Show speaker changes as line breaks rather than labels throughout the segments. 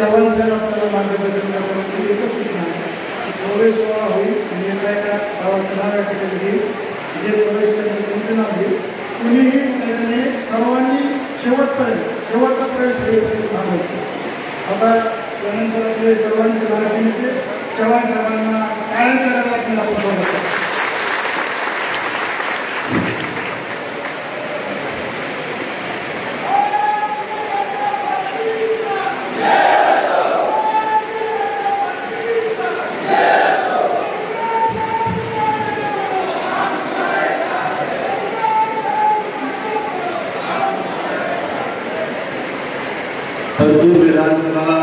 चव्हाण साहेब आपल्याला मार्गदर्शन करतात. एकच सूचना प्रवेश सोहळा होईल आणि एका गावाचं नाव या ठिकाणी घेईल. जे प्रवेश करण्याची सूचना होईल कुणीही त्याने सर्वांनी शेवटचा प्रवेश होईपर्यंत थांबायचं. आता त्यानंतर आपले सर्वांचे नागरिक चव्हाण साहेबांना काय करायला आपल्याला बोलवलं.
विधानसभा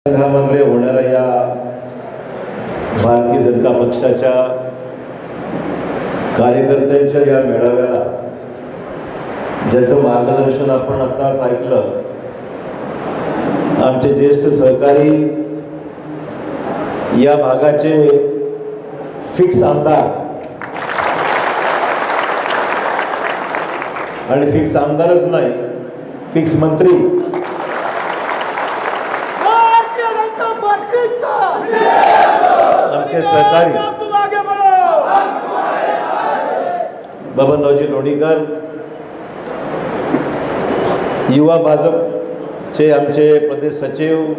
संघामध्ये होणाऱ्या या भारतीय जनता पक्षाच्या कार्यकर्त्यांच्या या मेळाव्याला ज्याचं मार्गदर्शन आपण आताच ऐकलं, आमचे ज्येष्ठ सहकारी या भागाचे फिक्स आमदार आणि फिक्स आमदारच नाही, फिक्स मंत्री आमचे सहकारी बबनरावजी लोणीकर, युवा भाजपचे आमचे प्रदेश सचिव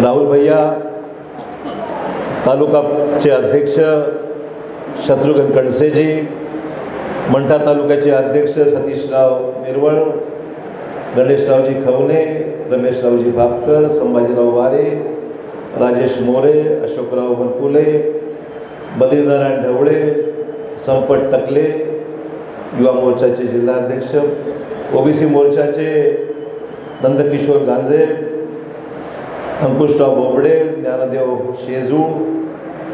राहुल भैया, तालुकाचे अध्यक्ष शत्रुघ्न कणसेजी, मंठा तालुक्याचे अध्यक्ष सतीशराव निर्वळ, गणेशरावजी खवणे, रमेशरावजी भापकर, संभाजीराव वारे, राजेश मोरे, अशोकराव बनकुले, बद्रीनारायण ढवळे, संपत टकले, युवा मोर्चाचे जिल्हाध्यक्ष, ओबीसी मोर्चाचे नंदकिशोर गांजे, अंकुशराव बोबडे, ज्ञानदेव शेजू,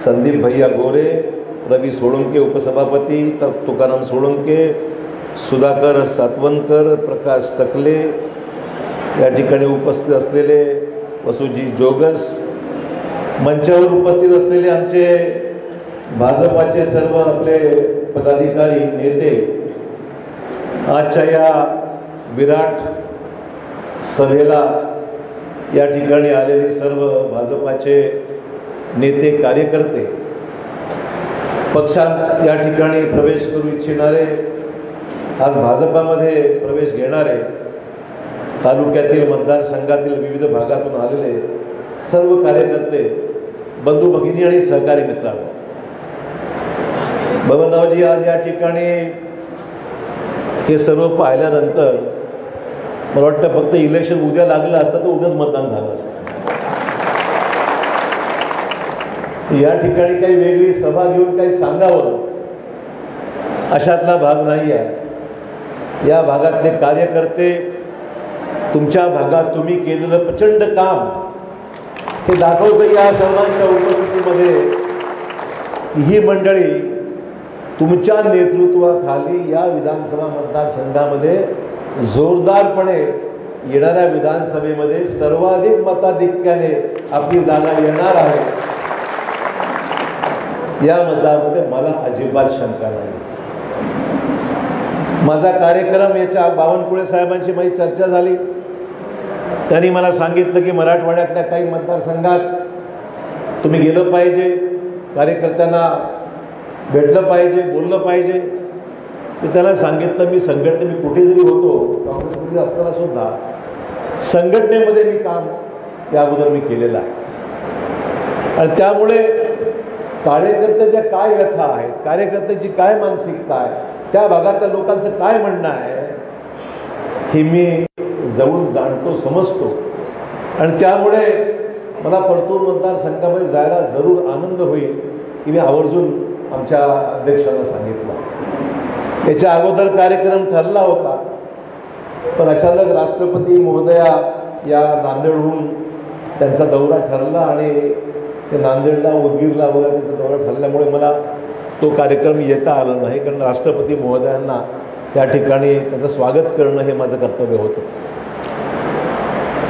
संदीप भैया गोरे, रवी सोळंके उपसभापती, तुकाराम सोळंके, सुधाकर सातवनकर, प्रकाश टकले, या ठिकाणी उपस्थित असलेले वसुजी जोगस, मंचावर उपस्थित असलेले आमचे भाजपाचे सर्व आपले पदाधिकारी नेते, आजच्या या विराट सभेला या ठिकाणी आलेले सर्व भाजपाचे नेते कार्यकर्ते, पक्षात या ठिकाणी प्रवेश करू इच्छिणारे, आज भाजपामध्ये प्रवेश घेणारे, तालुक्यातील मतदारसंघातील विविध भागातून आलेले सर्व कार्यकर्ते, बंधू भगिनी आणि सहकारी मित्रांनो, बबनरावजी आज या ठिकाणी हे सर्व पाहिल्यानंतर मला वाटतं फक्त इलेक्शन उद्या लागलं असतं तर उद्याच मतदान झालं असतं. या ठिकाणी काही वेगळी सभा घेऊन काही सांगावं अशातला भाग नाही आहे. या भागातले कार्यकर्ते, तुमच्या भागात तुम्ही केलेलं प्रचंड काम हे दाखवतं. या सर्वांच्या उपस्थितीमध्ये ही मंडळी तुमच्या नेतृत्वाखाली या विधानसभा मतदारसंघामध्ये जोरदारपणे येणाऱ्या विधानसभेमध्ये सर्वाधिक मताधिक्याने आपली जागा येणार आहे, या मतदारामध्ये मला अजिबात शंका नाही. माझा कार्यक्रम याच्या बावनकुळे साहेबांची माझी चर्चा झाली. त्यांनी मला सांगितलं की मराठवाड्यातल्या काही मतदारसंघात तुम्ही गेलं पाहिजे, कार्यकर्त्यांना भेटलं पाहिजे, बोललं पाहिजे. मी त्याला सांगितलं मी मी कुठे जरी होतो, काँग्रेसमध्ये असताना सुद्धा संघटनेमध्ये मी काम या अगोदर मी केलेलं आहे. आणि त्यामुळे कार्यकर्त्याच्या काय व्यथा आहेत, कार्यकर्त्याची काय मानसिकता आहे, त्या भागातल्या लोकांचं काय म्हणणं आहे हे मी जवळून जाणतो, समजतो. आणि त्यामुळे मला परतूर मतदारसंघामध्ये जायला जरूर आनंद होईल की मी आवर्जून आमच्या अध्यक्षांना सांगितलं. याच्या अगोदर कार्यक्रम ठरला होता, पण अचानक राष्ट्रपती महोदया या नांदेडहून त्यांचा दौरा ठरला आणि ते नांदेडला, उदगीरला वगैरे त्यांचा दौरा ठरल्यामुळे मला तो कार्यक्रम येता आला नाही. कारण राष्ट्रपती महोदयांना त्या ठिकाणी त्याचं स्वागत करणं हे माझं कर्तव्य होतं.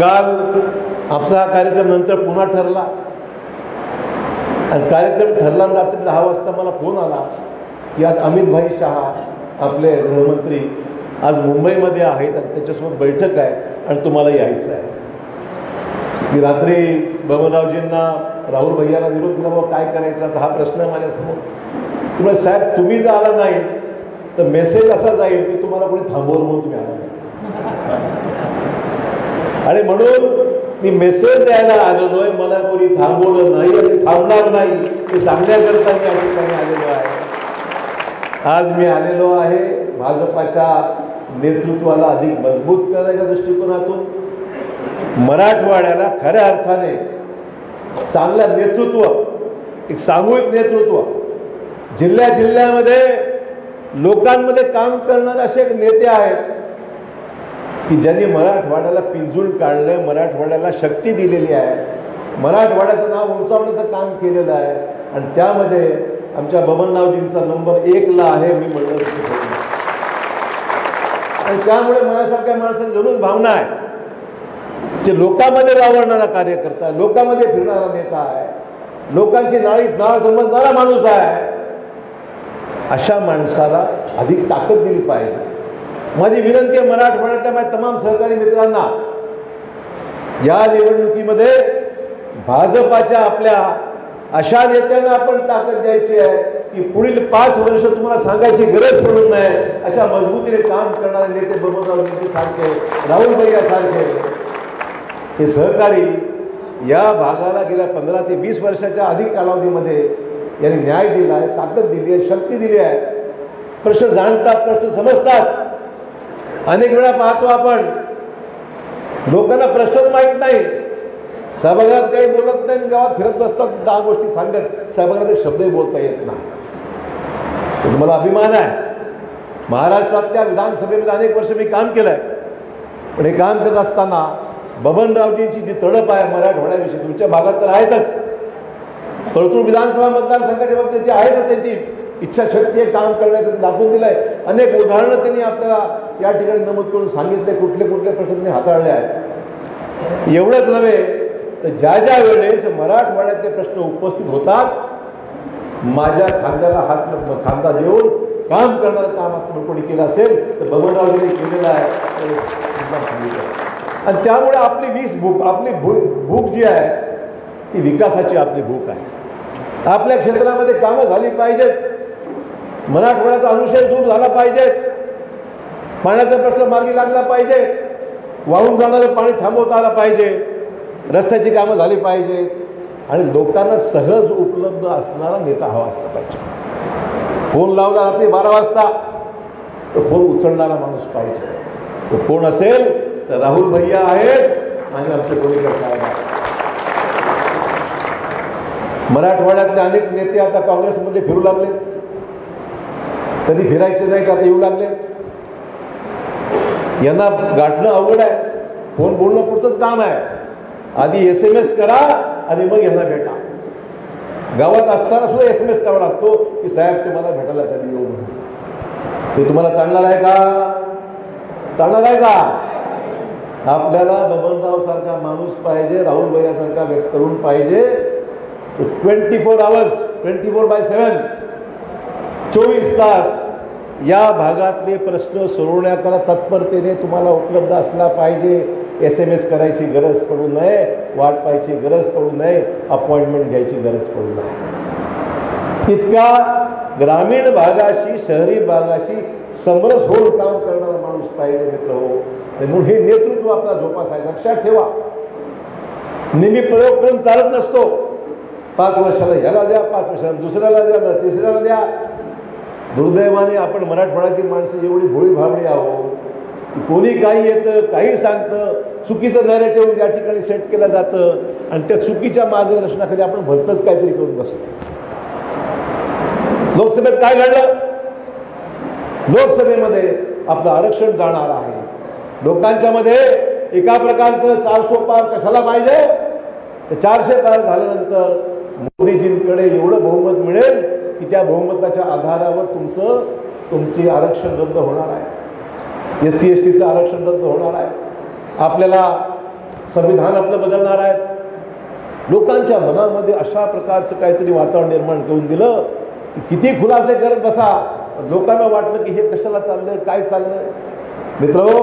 काल आमचा हा कार्यक्रम नंतर पुन्हा ठरला आणि कार्यक्रम ठरला. रात्री 10 वाजता मला फोन आला की आज अमित भाई शहा आपले गृहमंत्री आज मुंबईमध्ये आहेत आणि त्याच्यासोबत बैठक आहे आणि तुम्हाला यायचं आहे. मी रात्री बबनरावजींना राहुल भैयाला विरोध दिला, बाबा काय करायचा, तर हा प्रश्न आहे माझ्यासमोर. तुम्हाला साहेब तुम्ही जर आला नाही तर मेसेज असा जाईल की तुम्हाला कोणी थांबवलं म्हणून तुम्ही आला नाही. आणि म्हणून मी मेसेज द्यायला आलेलोय, मला कोणी थांबवलं नाही आणि थांबणार नाही हे सांगण्याकरता मी या ठिकाणी आलेलो आहे. आज मी आलेलो आहे भाजपाच्या नेतृत्वाला अधिक मजबूत करण्याच्या दृष्टिकोनातून, मराठवाड्याला खऱ्या अर्थाने चांगलं नेतृत्व, एक सामूहिक नेतृत्व, जिल्ह्यामध्ये लोकांमध्ये काम करणारे असे एक नेते आहेत की ज्यांनी मराठवाड्याला पिंजून काढलं, मराठवाड्याला शक्ती दिलेली आहे, मराठवाड्याचं नाव उंचावण्याचं काम केलेलं आहे. आणि त्यामध्ये आमच्या बबनरावजींचा नंबर 1ला आहे मी म्हणलं. आणि त्यामुळे माझ्यासारख्या माणसाची जरूर भावना आहे, जे लोकांमध्ये वावरणारा कार्यकर्ता, लोकांमध्ये फिरणारा नेता आहे, लोकांची नाळ समजणारा माणूस आहे, अशा माणसाला अधिक ताकद दिली पाहिजे. माझी विनंती आहे मराठवाड्यातल्या माझ्या तमाम सहकारी मित्रांना, या निवडणुकीमध्ये भाजपाच्या आपल्या अशा नेत्यांना आपण ताकद द्यायची आहे की पुढील 5 वर्ष तुम्हाला सांगायची गरज पडू नये, अशा मजबूतीने काम करणारे नेते बबनरावजी सारखे, राहुल भैया सारखे हे सहकारी या भागाला गेल्या 15 ते 20 वर्षाच्या अधिक कालावधीमध्ये यांनी न्याय दिला आहे, ताकद दिली आहे, शक्ती दिली आहे. प्रश्न जाणतात, प्रश्न समजतात. अनेक वेळा पाहतो आपण लोकांना प्रश्नच माहीत नाही, सभागृहात काही बोलत नाही, गावात फिरत बसतात 10 गोष्टी सांगत, सभागृहात एक शब्दही बोलता येत नाही. तुम्हाला अभिमान आहे. महाराष्ट्रातल्या विधानसभेमध्ये अनेक वर्ष मी काम केलंय, पण हे काम करत असताना बबनरावजींची जी तडप आहे मराठवाड्याविषयी, तुमच्या भागात तर आहेतच, परंतु विधानसभा मतदारसंघाच्या बाबतीत जी आहेच त्यांची इच्छाशक्ती आहे काम करण्याचं दाखवून दिलंय. अनेक उदाहरणं त्यांनी आपल्याला या ठिकाणी नमूद करून सांगितले, कुठले कुठले प्रश्न त्यांनी हाताळले आहेत. एवढंच नव्हे तर ज्या ज्या वेळेस मराठवाड्यातले प्रश्न उपस्थित होतात, माझ्या खांद्याला खांदा देऊन काम करणारं काम आपण कोणी केलं असेल तर बबनरावजींनी केलेलं आहे. आणि त्यामुळे आपली आपली भूक जी आहे ती विकासाची आपली भूक आहे. आपल्या क्षेत्रामध्ये कामं झाली पाहिजेत, मराठवाड्याचा अनुशय दूर झाला पाहिजे, पाण्याचा प्रश्न मार्गी लागला पाहिजे, वाहून जाणारं पाणी थांबवता आलं पाहिजे, रस्त्याची कामं झाली पाहिजेत आणि लोकांना सहज उपलब्ध असणारा नेता हवा असला पाहिजे. फोन लावला रात्री 12 वाजता तर फोन उचलणारा माणूस पाहिजे. तो कोण असेल तर राहुल भैया आहेत आणि आमचे कोणीकर साहेब आहेत. मराठवाड्यातले अनेक नेते आता काँग्रेसमध्ये फिरू लागले, कधी फिरायचे नाही तर आता येऊ लागले. यांना गाठणं अवघड आहे, फोन बोलणं पुढचंच काम आहे. आधी SMS करा आणि मग यांना भेटा. गावात असताना सुद्धा SMS करावा लागतो की साहेब तुम्हाला भेटायला कधी येऊ म्हणून. ते तुम्हाला चालणार आहे का? चालणार आहे का? आपल्याला बबनराव सारखा माणूस पाहिजे, राहुल भैया सारखा तरुण पाहिजे. 24 आवर्स 24/7 24 तास या भागातले प्रश्न सोडवण्याकरता तत्परतेने तुम्हाला उपलब्ध असला पाहिजे. SMS करायची गरज पडू नये, वाट पाहायची गरज पडू नये, अपॉइंटमेंट घ्यायची गरज पडू नये. इतका ग्रामीण भागाशी शहरी भागाशी समरस होऊन काम करणारा माणूस पाहिजे मित्र हो. म्हणून हे नेतृत्व आपला जोपासायचं. लक्षात ठेवा, नेहमी प्रयोग करून चालत नसतो. 5 वर्षाला ह्याला द्या, 5 वर्षाला दुसऱ्याला द्या, तिसऱ्याला द्या. दुर्दैवाने आपण मराठवाड्यातील माणसं एवढी भोळी भाबडी आहोत, कोणी काही येतं, काही सांगतं, चुकीचं नॅरेटिव्ह या ठिकाणी सेट केलं जातं आणि त्या चुकीच्या मार्गदर्शनाखाली आपण भलतंच काहीतरी करून बसतो. लोकसभेत काय घडलं? लोकसभेमध्ये आपलं आरक्षण जाणार आहे. लोकांच्या मध्ये एका प्रकारचं 400 पार कशाला पाहिजे? तर 400 पार झाल्यानंतर मोदीजींकडे एवढं बहुमत मिळेल की त्या बहुमताच्या आधारावर तुमची आरक्षण रद्द होणार आहे. SC STचं आरक्षण रद्द होणार आहे. आपल्याला संविधान आपलं बदलणार आहे. लोकांच्या मनामध्ये अशा प्रकारचं काहीतरी वातावरण निर्माण करून दिलं. किती खुलासे करत बसा, लोकांना वाटलं की हे कशाला चाललंय, काय चाललंय. मित्रांनो,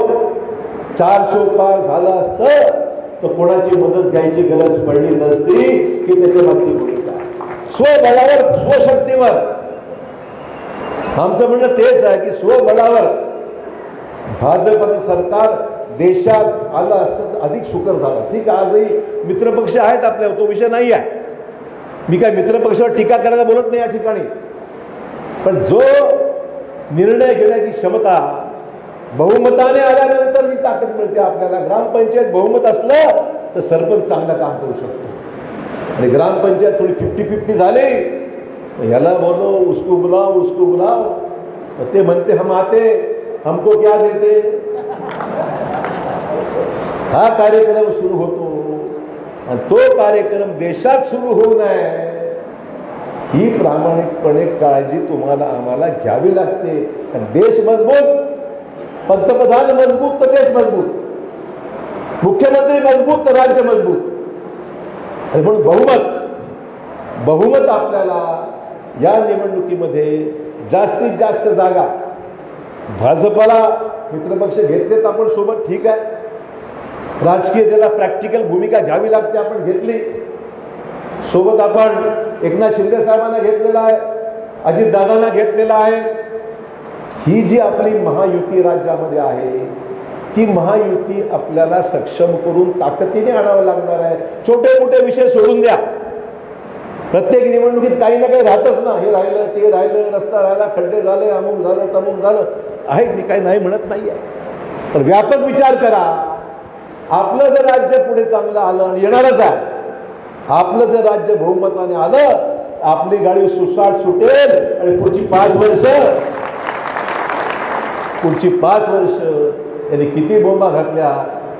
400 पार झालं असतं तर कोणाची मदत घ्यायची गरज पडली नसती की त्याच्या मागची भूमिका स्वबळावर स्वशक्तीवर. आमचं म्हणणं तेच आहे की स्वबळावर भाजपचं सरकार देशात आलं असतं तर अधिक सुकर झालं. ठीक आहे, आजही मित्रपक्ष आहेत आपल्यावर, तो विषय नाही आहे. मी काय मित्रपक्षावर टीका करायला बोलत नाही या ठिकाणी, पण जो निर्णय घेण्याची क्षमता बहुमताने आल्यानंतर जी ताकद मिळते आपल्याला. ग्रामपंचायत बहुमत असलं तर सरपंच चांगलं काम करू शकतो, आणि ग्रामपंचायत थोडी 50-50 झाली, ह्याला बोलो उसको बुलाओ, ते म्हणते हम आते हमको क्या देते. हा कार्यक्रम सुरू होतो, आणि तो कार्यक्रम देशात सुरू होऊ नये ही प्रामाणिकपणे काळजी तुम्हाला आम्हाला घ्यावी लागते. देश मजबूत, पंतप्रधान मजबूत तर देश मजबूत, मुख्यमंत्री मजबूत तर राज्य मजबूत. आणि म्हणून बहुमत आपल्याला या निवडणुकीमध्ये जास्तीत जास्त जागा भाजपला मित्रपक्ष घेतलेत आपण सोबत, ठीक आहे. राजकीय ज्याला प्रॅक्टिकल भूमिका घ्यावी लागते आपण घेतली सोबत. आपण एकनाथ शिंदे साहेबांना घेतलेला आहे, अजितदादांना घेतलेला आहे. ही जी आपली महायुती राज्यामध्ये आहे ती महायुती आपल्याला सक्षम करून ताकदीने आणावं लागणार आहे. छोटे मोठे विषय सोडून द्या, प्रत्येक निवडणुकीत काही ना काही राहतच ना. हे राहिलं, ते राहिलं, रस्ता राहिला, खड्डे झाले, अमुक झालं, तमुक झालं आहे. मी काही नाही म्हणत नाही आहे, पण व्यापक विचार करा. आपलं जर राज्य पुढे चांगलं आलं, आणि येणारच आहे, आपलं जर राज्य बहुमताने आलं, आपली गाडी सुसाट सुटेल, आणि पुढची 5 वर्ष त्यांनी किती बोंबा घातल्या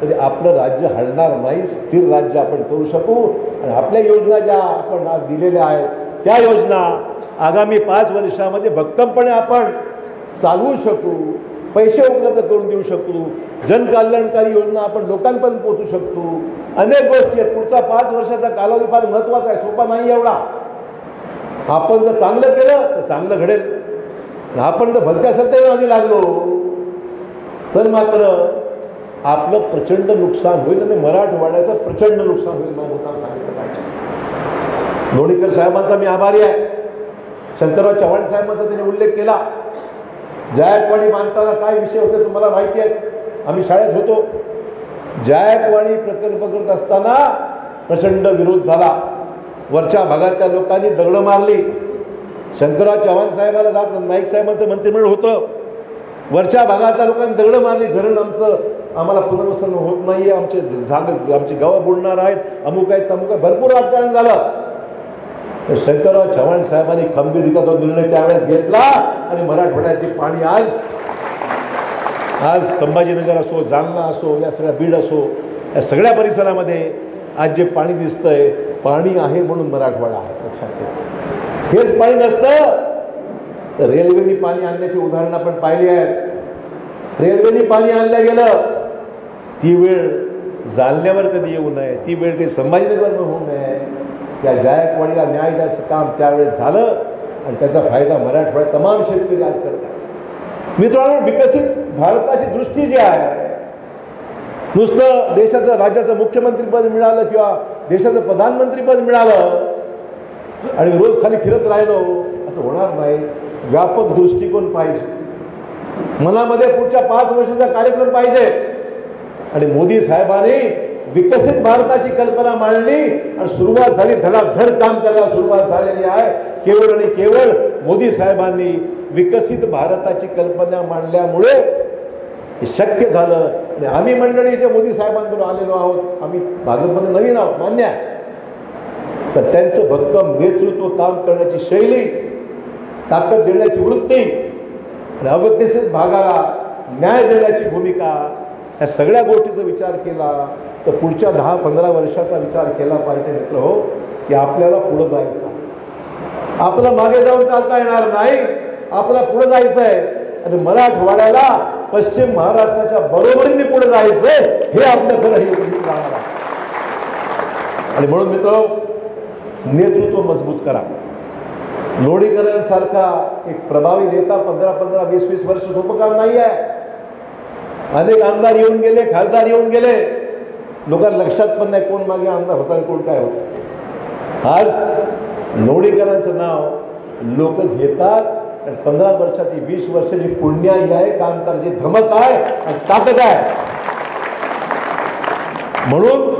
तरी आपलं राज्य हलणार नाही. स्थिर राज्य आपण करू शकू, आणि आपल्या योजना ज्या आपण आज दिलेल्या आहेत त्या योजना आगामी 5 वर्षामध्ये भक्कमपणे आपण चालवू शकू, पैसे उपलब्ध करून देऊ शकू, जनकल्याणकारी योजना आपण लोकांपर्यंत पोहोचू शकतो. अनेक गोष्टी आहेत. पुढचा 5 वर्षाचा कालावधी फार महत्वाचा आहे, सोपा नाही एवढा. आपण जर चांगलं केलं तर चांगलं घडेल, आपण जर भलत्या सत्तेवर लागलो तर मात्र आपलं प्रचंड नुकसान होईल, आणि मराठवाड्याचं प्रचंड नुकसान होईल. मला मुद्दाम सांगितलं पाहिजे. लोणीकर साहेबांचा मी आभारी आहे. शंकरराव चव्हाण साहेबांचा त्यांनी उल्लेख केला. जायकवाडी बांधताना काय विषय होते तुम्हाला माहिती आहे. आम्ही शाळेत होतो. जायकवाडी प्रकल्प करत असताना प्रचंड विरोध झाला. वरच्या भागातल्या लोकांनी दगड मारली. शंकरराव चव्हाण साहेबाला जात नाईक साहेबांचं मंत्रिमंडळ होतं. वरच्या भागातल्या लोकांनी दगड मारली. धरण आम्हाला पुनर्वसन होत नाहीये, आमची गावं बुडणार आहेत, अमुक आहेत तमुक आहे, भरपूर राजकारण झालं. शंकरराव चव्हाण साहेबांनी खंबीररित्या तो निर्णय त्यावेळेस घेतला, आणि मराठवाड्याचे पाणी आज संभाजीनगर असो, जालना असो, या सगळ्या बीड असो, या सगळ्या परिसरामध्ये आज जे पाणी दिसतंय, पाणी आहे म्हणून मराठवाडा आहे. लक्षात ठेवा. हेच पाणी नसतं तर रेल्वेने पाणी आणण्याची उदाहरणं आपण पाहिली आहेत. रेल्वेने पाणी आणलं गेलं, ती वेळ जालन्यावर कधी येऊ नये, ती वेळ काही संभाजीनगरवर होऊ नये. या जायकवाडीला न्याय द्यायचं काम त्यावेळेस झालं, आणि त्याचा फायदा मराठवाड्यात तमाम शेतकरी आज करतात. मित्रांनो, विकसित भारताची दृष्टी जी आहे, नुसतं देशाचं राज्याचं मुख्यमंत्रीपद मिळालं किंवा देशाचं प्रधानमंत्रीपद मिळालं आणि रोज खाली फिरत राहिलो असं होणार नाही. व्यापक दृष्टिकोन पाहिजे, मनामध्ये पुढच्या 5 वर्षाचा कार्यक्रम पाहिजे. आणि मोदी साहेबांनी विकसित भारताची कल्पना मांडली, आणि सुरुवात झाली, धडाधड काम करायला सुरुवात झालेली आहे. केवळ आणि केवळ मोदी साहेबांनी विकसित भारताची कल्पना मांडल्यामुळे हे शक्य झालं. आणि आम्ही मंडळी जे मोदी साहेबांकडून आलेलो आहोत, आम्ही भाजपमध्ये नवीन आहोत, मान्य आहे, तर त्यांचं भक्कम नेतृत्व, काम करण्याची शैली, ताकद देण्याची वृत्ती, आणि अविकसित भागाला न्याय देण्याची भूमिका, या सगळ्या गोष्टीचा विचार केला तर पुढच्या 10-15 वर्षाचा विचार केला पाहिजे. मित्र हो, की आपल्याला पुढे जायचं, आपलं मागे जाऊन चालता येणार नाही, आपल्याला पुढे जायचं आहे. आणि मराठवाड्याला पश्चिम महाराष्ट्राच्या बरोबरीने पुढे जायचंय, हे आपलं खरं हे राहणार आहे. आणि म्हणून मित्र, नेतृत्व मजबूत करा. लोणीकरांसारखा एक प्रभावी नेता 15-15, 20-20 वर्ष सोपं काम नाही आहे. अनेक आमदार येऊन गेले, खासदार येऊन गेले, लोकांना लक्षात पण नाही कोण मागे आमदार होता आणि कोण काय होतं. आज लोणीकरांचं नाव लोक घेतात आणि 15 वर्षाची 20 वर्षाची पुण्याई आहे, काम करायची धमक आहे आणि ताकद आहे. म्हणून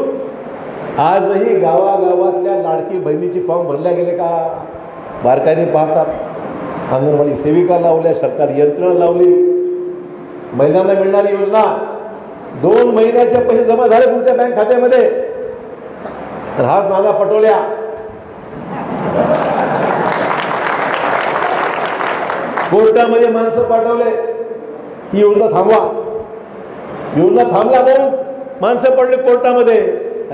आजही गावागावातल्या लाडकी बहिणीची फॉर्म भरल्या गेले का बारकाईने पाहतात. अंगणवाडी सेविका लावल्या, सरकार यंत्रणा लावली, महिलांना मिळणारी योजना 2 महिन्याचे पैसे जमा झाले तुमच्या बँक खात्यामध्ये. हा नाना पटोल्या कोर्टामध्ये माणसं पाठवले, ही योजना थांबवा. योजना थांबला म्हणून माणसं पडले कोर्टामध्ये.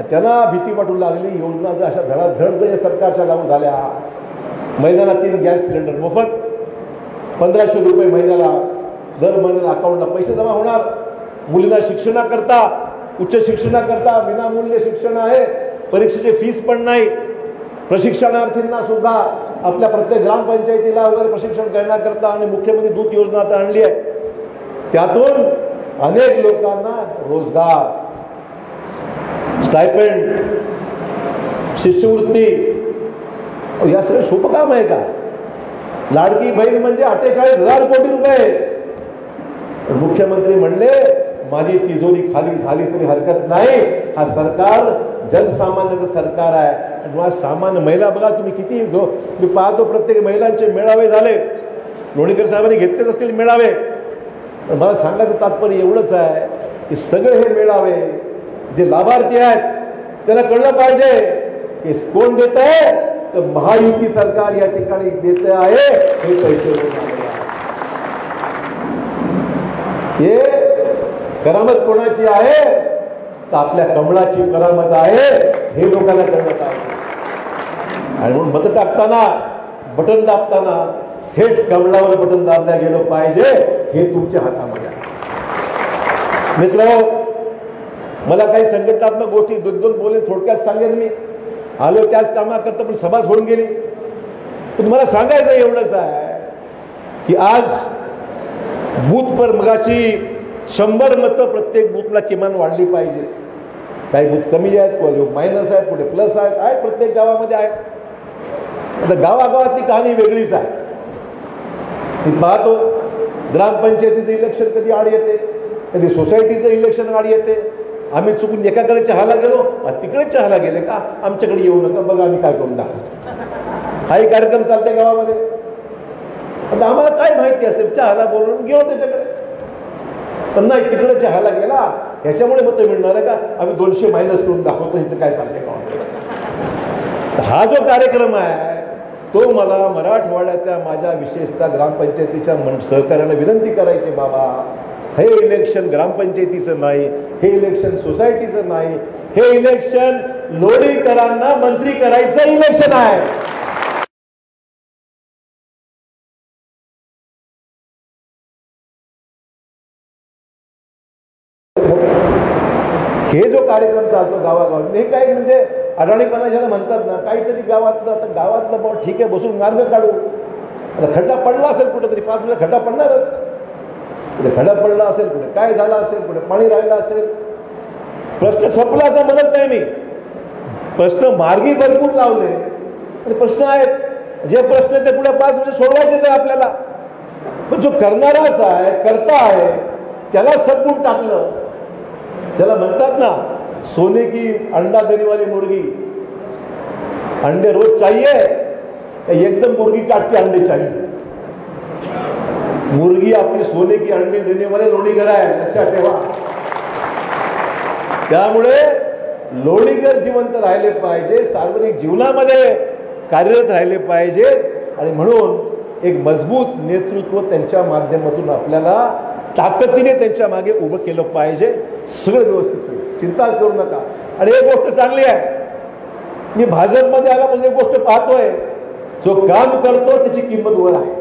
त्यांना भीती वाटू लागली, योजना जर अशा धडाधड जर सरकारच्या लागू झाल्या, महिन्याला 3 गॅस सिलेंडर मोफत, 1500 रुपये महिन्याला दर महिन्याला अकाउंटला पैसे जमा होणार, मुलींना शिक्षणाकरता, उच्च शिक्षणाकरता विनामूल्य शिक्षण आहे, परीक्षेची फीस पण नाही, प्रशिक्षणार्थींना सुद्धा आपल्या प्रत्येक ग्रामपंचायतीला वगैरे प्रशिक्षण करण्याकरता आणि मुख्यमंत्री दूत योजना आता आणली आहे. त्यातून अनेक लोकांना रोजगार, स्टायपेंड, शिष्यवृत्ती, या सगळं सोपं काम आहे का? लाडकी बहीण म्हणजे 48,000 कोटी रुपये. मुख्यमंत्री म्हणले माझी तिजोरी खाली झाली तरी हरकत नाही, हा सरकार जनसामान्याचं सरकार आहे. आणि सामान्य महिला बघा तुम्ही किती मी पाहतो प्रत्येक महिलांचे मेळावे झाले, लोणीकर साहेबांनी घेतलेच असतील मेळावे. पण मला सांगायचं तात्पर्य एवढंच आहे की सगळे हे मेळावे जे लाभार्थी आहेत त्यांना कळलं पाहिजे की कोण देत आहे, तर महायुती सरकार या ठिकाणी देत आहे हे पैसे. हे करामत कोणाची आहे, तर आपल्या कमळाची करामत आहे हे लोकांना कळलं पाहिजे. आणि म्हणून मत टाकताना, बटन दाबताना थेट कमळावर बटन दाबल्या गेलं पाहिजे, हे तुमच्या हातामध्ये आहे. मित्र, मला काही संघटनात्मक गोष्टी 2 बोले थोडक्यात सांगेन. मी आलो त्याच कामाकरता, पण सभाच होऊन गेली. पण मला सांगायचं एवढंच आहे की आज बूथ पर मगाशी 100 मतं प्रत्येक बूथला किमान वाढली पाहिजे. काही बूथ कमी आहेत, कुठे मायनस आहेत, कुठे प्लस आहेत, प्रत्येक गावामध्ये आहेत. आता गावागावातली कहाणी वेगळीच आहे. मी पाहतो ग्रामपंचायतीचं इलेक्शन कधी आड येते, कधी सोसायटीचं इलेक्शन आड येते. आम्ही चुकून एकाकडे चहाला गेलो, तिकडे चहाला गेले का, आमच्याकडे येऊ नका, बघा आम्ही काय करून दाखवतो. हाही कार्यक्रम चालते गावामध्ये. आता आम्हाला काय माहिती असते, चहाला बोलून गेलो त्याच्याकडे, पण नाही तिकडे चहाला गेला, ह्याच्यामुळे मतं मिळणार आहे का, आम्ही 200 मायनस करून दाखवतो, ह्याचं काय चालते का. हा जो कार्यक्रम आहे तो मला मराठवाड्यातल्या माझ्या विशेषतः ग्रामपंचायतीच्या सहकार्याला विनंती करायची, बाबा हे इलेक्शन ग्रामपंचायतीचं नाही, हे इलेक्शन सोसायटीचं नाही, हे इलेक्शन लोणीकरांना मंत्री करायचं इलेक्शन आहे. हे जो कार्यक्रम चालतो गावागावात, हे काय म्हणजे अडाणीपणा ज्याला म्हणतात ना, काहीतरी गावातलं, आता गावातलं भाऊ ठीक आहे, बसून मार्ग काढू. आता खड्डा पडला असेल कुठेतरी, 5 वेळा खड्डा पडणारच. कुठे खड्डा पडला असेल, कुठे काय झालं असेल, कुठे पाणी राहिलं असेल, प्रश्न संपला असं म्हणत नाही मी. प्रश्न मार्गी बदलून लावले आणि प्रश्न आहेत, जे प्रश्न ते पुढे 5 वर्ष सोडवायचेच आहे आपल्याला. पण जो करणाराच आहे, करता आहे, त्याला सपवून टाकलं. त्याला म्हणतात ना, सोने की अंडा देने वाली मुर्गी, अंडे रोज चाहिए, एकदम मुर्गी काट के अंडे चाहिए. मुर्गी आपली सोने की अंडे देने वाले लोणीकर आहे, लक्षात ठेवा. त्यामुळे लोणीकर जिवंत राहिले पाहिजे, सार्वजनिक जीवनामध्ये कार्यरत राहिले पाहिजे. आणि म्हणून एक मजबूत नेतृत्व त्यांच्या माध्यमातून आपल्याला ताकदीने त्यांच्या मागे उभं केलं पाहिजे. सगळं व्यवस्थित होईल, चिंताच करू नका. आणि एक गोष्ट चांगली आहे, मी भाजपमध्ये आल्यापासून एक गोष्ट पाहतोय, जो काम करतो त्याची किंमत वर आहे.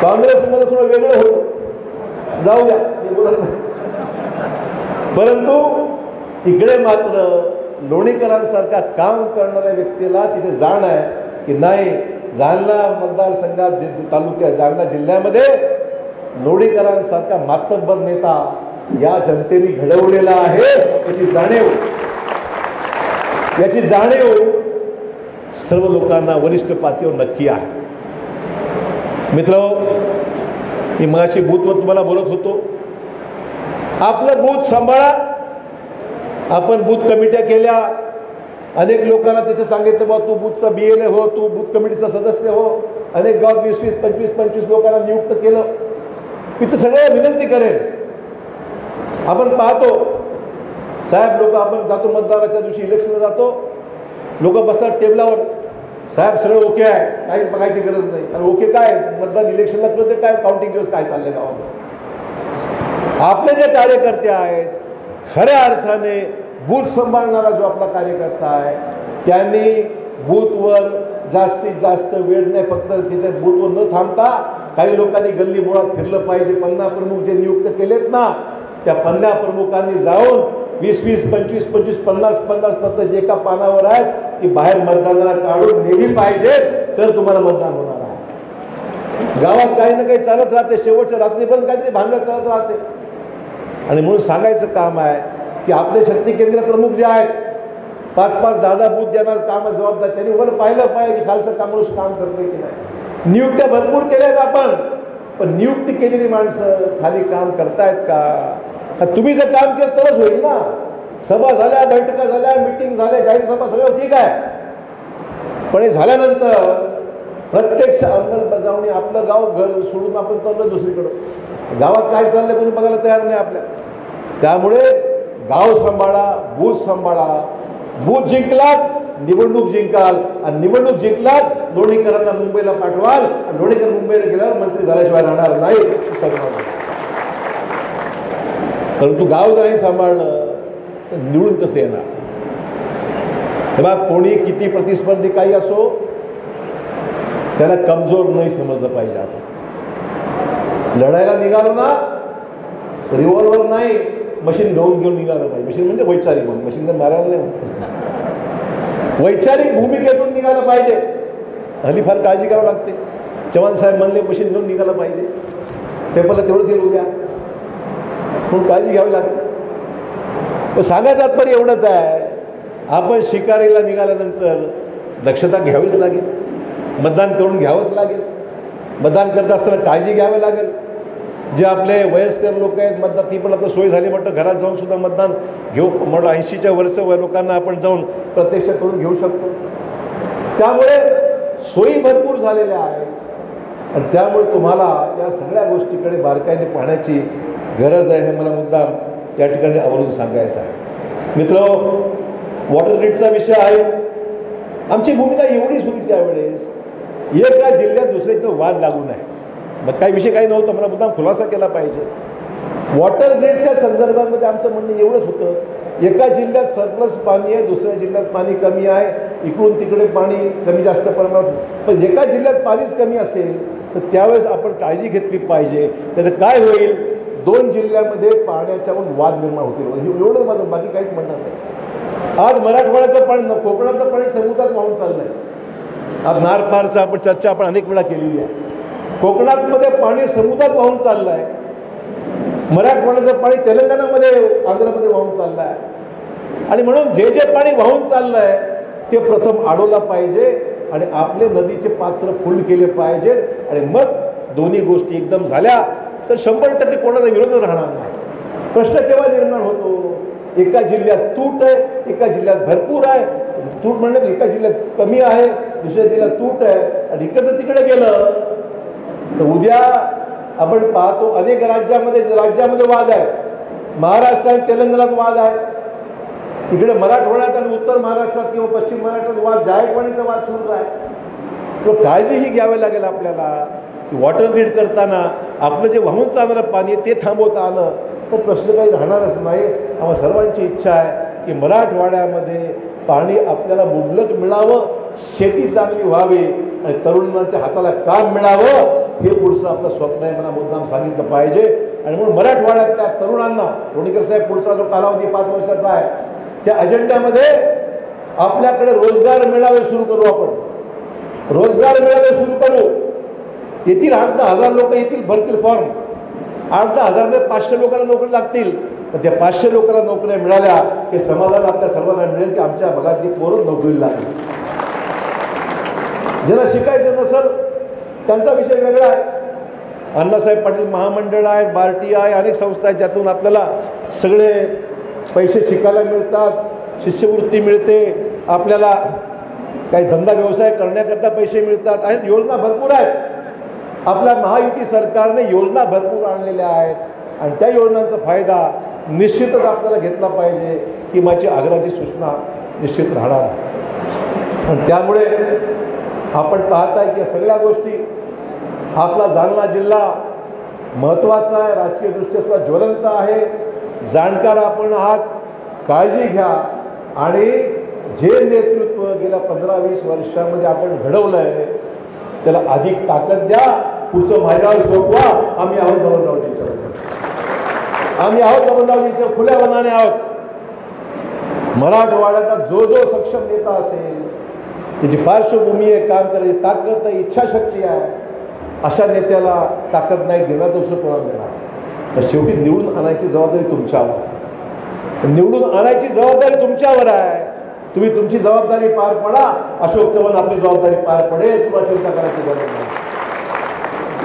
काँग्रेसमध्ये थोडं वेगळं होतं, जाऊ द्या, मी बोलत नाही. परंतु इकडे मात्र लोणीकरांसारखा काम करणाऱ्या व्यक्तीला तिथे जाण आहे की नाही. जालना मतदारसंघात, तालुक्यात, जालना जिल्ह्यामध्ये लोणीकरांसारखा मातब्बर नेता या जनतेने घडवलेला आहे, याची जाणीव सर्व लोकांना वरिष्ठ पातळीवर नक्की आहे. मित्रांनो, मी मगाशी बूथवर तुम्हाला बोलत होतो, आपलं बूथ सांभाळा. आपण बूथ कमिट्या केल्या, अनेक लोकांना तिथे सांगितलं बा तू बूथचा BLA हो, तू बूथ कमिटीचा सदस्य हो. अनेक गावात 20-20, 25-25 लोकांना नियुक्त केलं. मी तर सगळं विनंती करेन, आपण पाहतो साहेब लोक, आपण जातो मतदानाच्या दिवशी इलेक्शनला जातो, लोक बसतात टेबलावर, साहेब सगळं ओके आहे, काही बघायची गरज नाही. आणि ओके काय, मतदान इलेक्शनला कळते काय, काउंटिंग दिवस काय चाललंय गावामध्ये. आपले जे कार्यकर्ते आहेत, खऱ्या अर्थाने बूथ सांभाळणारा जो आपला कार्यकर्ता आहे, त्यांनी बूथवर जास्तीत जास्त वेळ नाही, फक्त तिथे बूथवर न थांबता काही लोकांनी गल्ली मुळात फिरलं पाहिजे. 50 प्रमुख जे नियुक्त केलेत ना, त्या 50 प्रमुखांनी जाऊन 20-20, 25-25, 50-50 पत्र जे एका पानावर आहेत ती बाहेर मतदानाला काढून नेली पाहिजे, तर तुम्हाला मतदान होणार आहे. गावात काही ना काही चालत राहते, शेवटच्या रात्री पण काहीतरी भांडण चालत राहते. आणि म्हणून सांगायचं काम आहे की आपले शक्ती केंद्र प्रमुख जे आहेत, 5-5, 10-10 बूथ ज्यांना काम जबाबदार, त्यांनी वर पाहिलं पाहिजे की खालचं माणूस काम करतोय की नाही. नियुक्त्या भरपूर केल्यात आपण, पण नियुक्ती केलेली माणसं खाली काम करतायत का? तुम्ही जर काम केलं तरच होईल ना. सभा झाल्या, बैठका झाल्या, मिटिंग झाल्या, जाहीर सभा, सगळं ठीक आहे, पण हे झाल्यानंतर प्रत्यक्ष अंमलबजावणी, आपलं गाव घर सोडून आपण चाललो दुसरीकडं, गावात काय चाललंय कोणी बघायला तयार नाही आपल्या. त्यामुळे गाव सांभाळा, बूथ सांभाळा. बूथ जिंकलात, निवडणूक जिंकाल, आणि निवडणूक जिंकलात, लोणीकरांना मुंबईला पाठवाल, आणि लोणीकर मुंबईला गेल्यावर मंत्री झाल्याशिवाय राहणार नाही. परंतु गाव नाही सांभाळलं तर निवडून कसं येणार? तेव्हा कोणी किती प्रतिस्पर्धी काही असो, त्याला कमजोर नाही समजलं पाहिजे. आपण लढायला निघालो ना, रिव्हॉल्वर नाही, मशीन घेऊन निघालं पाहिजे. मशीन म्हणजे वैचारिक, मशीन जर मारायला नाही, वैचारिक भूमिकेतून निघालं पाहिजे. हल्ली फार काळजी करावी लागते. चव्हाण साहेब म्हणले मशीन घेऊन निघालं पाहिजे, पेपरला तेवढंच येईल उद्या, म्हणून काळजी घ्यावी लागते. पण सांगायचं तात्पर्य एवढंच आहे, आपण शिकारीला निघाल्यानंतर दक्षता घ्यावीच लागेल, मतदान करून घ्यावंच लागेल. मतदान करत असताना काळजी घ्यावी लागेल. जे आपले वयस्कर लोक आहेत मतदान, ती पण आता सोय झाली म्हटलं घरात जाऊन सुद्धा मतदान घेऊ म्हटलं. 80च्या वर्ष लोकांना आपण जाऊन प्रत्यक्ष करून घेऊ शकतो. त्यामुळे सोयी भरपूर झालेल्या आहेत, आणि त्यामुळे तुम्हाला या सगळ्या गोष्टीकडे बारकाईने पाहण्याची गरज आहे, हे मला मुद्दाम या ठिकाणी आवर्जून सांगायचं आहे. मित्र, वॉटर ग्रीडचा विषय आहे. आमची भूमिका एवढीच होती त्यावेळेस, एका जिल्ह्यात दुसऱ्याचा वाद लागू नये. मग काही विषय काही नव्हतं, मला मुद्दाम खुलासा केला पाहिजे. वॉटर ग्रीडच्या संदर्भामध्ये आमचं म्हणणं एवढंच होतं, एका जिल्ह्यात सरप्लस पाणी आहे, दुसऱ्या जिल्ह्यात पाणी कमी आहे, इकडून तिकडे पाणी कमी जास्त प्रमाणात. पण एका जिल्ह्यात पाणीच कमी असेल तर त्यावेळेस आपण काळजी घेतली पाहिजे. त्याचं काय होईल, 2 जिल्ह्यामध्ये पाण्याच्यावर वाद निर्माण होतील. एवढं माझं, बाकी काहीच म्हणणार नाही. आज मराठवाड्याचं पाणी, कोकणातलं पाणी समुद्रात वाहून चाललंय. आज नारपारचं आपण चर्चा आपण अनेक वेळा केलेली आहे. कोकणातमध्ये पाणी समुद्रात वाहून चाललं आहे, मराठवाड्याचं पाणी तेलंगणामध्ये, आंध्रमध्ये वाहून चाललं आहे. आणि म्हणून जे जे पाणी वाहून चाललं आहे ते प्रथम अडवलं पाहिजे, आणि आपले नदीचे पात्र फुल केले पाहिजेत. आणि मग दोन्ही गोष्टी एकदम झाल्या तर 100% कोणाचा विरोध राहणार नाही. प्रश्न केव्हा निर्माण होतो, एका जिल्ह्यात तूट आहे, एका जिल्ह्यात भरपूर आहे. तूट म्हणजे एका जिल्ह्यात कमी आहे, दुसऱ्या जिल्ह्यात तूट आहे, आणि इकडचं तिकडे गेलं तर उद्या आपण पाहतो अनेक राज्यामध्ये वाद आहे. महाराष्ट्र आणि तेलंगणात वाद आहे, इकडे मराठवाड्यात आणि उत्तर महाराष्ट्रात किंवा पश्चिम महाराष्ट्रात वाद, जायकवाडीचा वाद सुरू आहे. तो काळजीही घ्यावी लागेल आपल्याला की वॉटर ग्रीड करताना आपलं जे वाहून चालणारं पाणी ते थांबवता आलं तर प्रश्न काही राहणारच नाही. आम्हा सर्वांची इच्छा आहे की मराठवाड्यामध्ये पाणी आपल्याला मुबलक मिळावं, शेती चांगली व्हावी, आणि तरुणांच्या हाताला काम मिळावं, हे पुढचं आपलं स्वप्न आहे. मला मुद्दाम सांगितलं पाहिजे. आणि म्हणून मराठवाड्यातल्या तरुणांना, लोणीकर साहेब, पुढचा जो कालावधी 5 वर्षाचा आहे, त्या अजेंड्यामध्ये आपल्याकडे रोजगार मेळावे सुरू करू. आपण रोजगार मेळावे सुरू करू. येतील 10,000 लोक येतील, भरतील फॉर्म. 8-10,000 500 लोकांना नोकरी लागतील, पण त्या 500 लोकांना नोकऱ्या मिळाल्या हे समाधान आपल्या सर्वांना मिळेल की आमच्या भागातली पोरं नोकरीला लागली. ज्यांना शिकायचं नसेल त्यांचा विषय वेगळा आहे. अण्णासाहेब पाटील महामंडळ आहे, बार्टी आहे, अनेक संस्था आहेत ज्यातून आपल्याला सगळे पैसे शिकायला मिळतात, शिष्यवृत्ती मिळते, आपल्याला काही धंदा व्यवसाय करण्याकरता पैसे मिळतात. आहेत योजना भरपूर आहेत. आपल्या महायुती सरकारने योजना भरपूर आणलेल्या आहेत आणि त्या योजनांचा फायदा निश्चितच आपल्याला घेतला पाहिजे ही माझी आग्रहाची सूचना निश्चित राहणार आहे. आणि त्यामुळे आपण पाहताय की या सगळ्या गोष्टी आपला जालना जिल्हा महत्त्वाचा आहे, राजकीयदृष्ट्या सुद्धा ज्वलंत आहे. जाणकार आपण आहात, काळजी घ्या आणि जे नेतृत्व गेल्या 15-20 वर्षामध्ये आपण घडवलं आहे त्याला अधिक ताकद द्या. पुढचं माझ्यावर सोपवा. आम्ही आहोत बबनरावजीच्या, आम्ही आहोत बबनरावजीच्या खुल्या मनाने आहोत. मराठवाड्याचा जो जो सक्षम नेता असेल, त्याची पार्श्वभूमी आहे, काम करायची ताकद आहे, इच्छाशक्ती आहे, अशा नेत्याला ताकद नाही देणार तो कोणाला देणार. तर शेवटी निवडून आणायची जबाबदारी तुमच्यावर, निवडून आणायची जबाबदारी तुमच्यावर आहे. तुम्ही तुमची जबाबदारी पार पडा, अशोक चव्हाण आपली जबाबदारी पार पडेल, तुम्हाला चिंता करायची गरज नाही.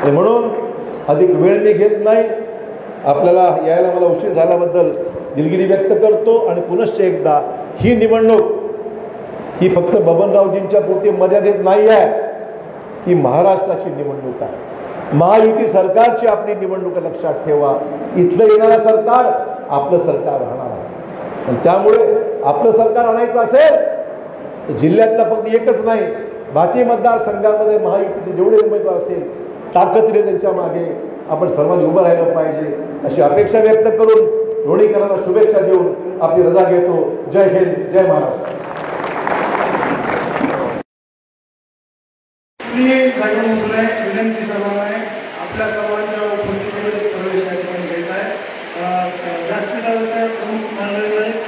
आणि म्हणून अधिक वेळ मी घेत नाही. आपल्याला यायला मला उशीर झाल्याबद्दल दिलगिरी व्यक्त करतो आणि पुनश्च एकदा ही निवडणूक ही फक्त बबनरावजींच्या पुरती मर्यादित नाही आहे, ही महाराष्ट्राची निवडणूक आहे. महायुती सरकारची आपली निवडणूक लक्षात ठेवा. इथलं येणारं सरकार आपलं सरकार राहणार आहे आणि त्यामुळे आपलं सरकार आणायचं असेल तर जिल्ह्यातला फक्त एकच नाही, बाकी मतदारसंघामध्ये महायुतीचे जेवढे उमेदवार असेल ताकदीने त्यांच्या मागे आपण सर्वांनी उभं राहिलं पाहिजे अशी अपेक्षा व्यक्त करून लोणीकरांना शुभेच्छा देऊन आपली रजा घेतो. जय हिंद, जय महाराष्ट्र.
विनंती सर्वांना आहे, आपल्या सर्वांच्या उपस्थितीमध्ये प्रवेश या ठिकाणी घ्यायचा आहे. जास्तीत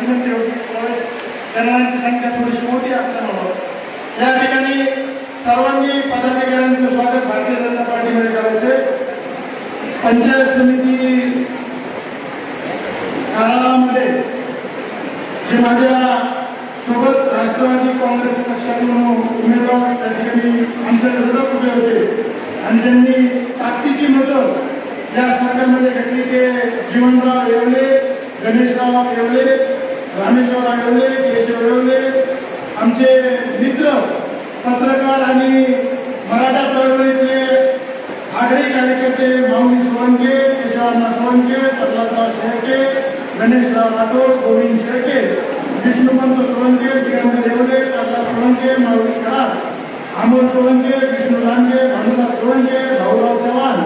विनंती होती प्रवेश करणाऱ्यांची संख्या थोडीशी मोठी असल्यामुळं या ठिकाणी सर्वांनी पदाधिकाऱ्यांचं स्वागत भारतीय जनता पार्टीमध्ये करायचे. पंचायत समिती काळामध्ये जे माझ्या सोबत राष्ट्रवादी काँग्रेस पक्षातून उमेदवार त्या ठिकाणी आमच्या विरोधात उभे होते आणि त्यांनी ताकदीची मतं या सरकारमध्ये घेतली ते जीवनराव येवले, गणेशराव येवले, रामेश्वरराव येवले, केशव येवले, आमचे मित्र पत्रकार आणि मराठा चळवळीतले आघाडी कार्यकर्ते माऊली सोळंके, केशवअण्णा सोळंके, प्रल्हादराव शेळके, गणेशराव राठोड, गोविंद शेळके, विष्णुपंत सोळंके, दिगंबर येवले, प्रल्हाद सोळंके, माऊली कराड, अमोल सोळंके, विष्णू लांडे, भानुदास सोळंके, भाऊराव चव्हाण,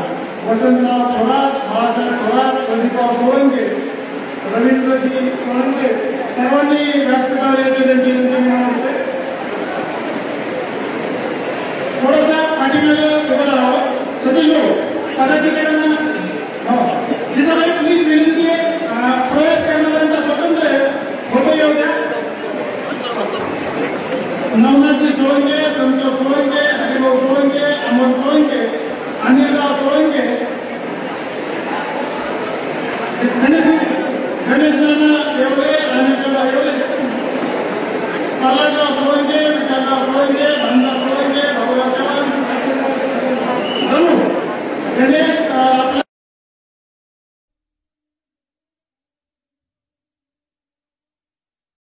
वसंतराव थोरात, बाळासाहेब थोरात, प्रदीपराव सोळंके, रवींद्रजी सोळंके सर्वांनी व्यासपीठावर येते त्यांची विनंती. थोडंसं पाठीमागे उभं राहावं. सतीश पदाधिकाऱ्यांना जिजाबाई प्लीज विनंती आहे, प्रवेश करणाऱ्यांचा स्वतंत्र आहे, फोटो येऊ द्या. नवनाथजी सोळंके, संतोष सोळंके, हरिभाऊ सोळंके, अमोल सोळंके, अनिलराव सोळंके, गणेशनाना येवले, रामेश्वरराव येवले, प्रल्हादराव सोळंके, विठ्ठलराव सोळंके, भानदास सोळंके, भाऊराव चव्हाण, गणेश आपला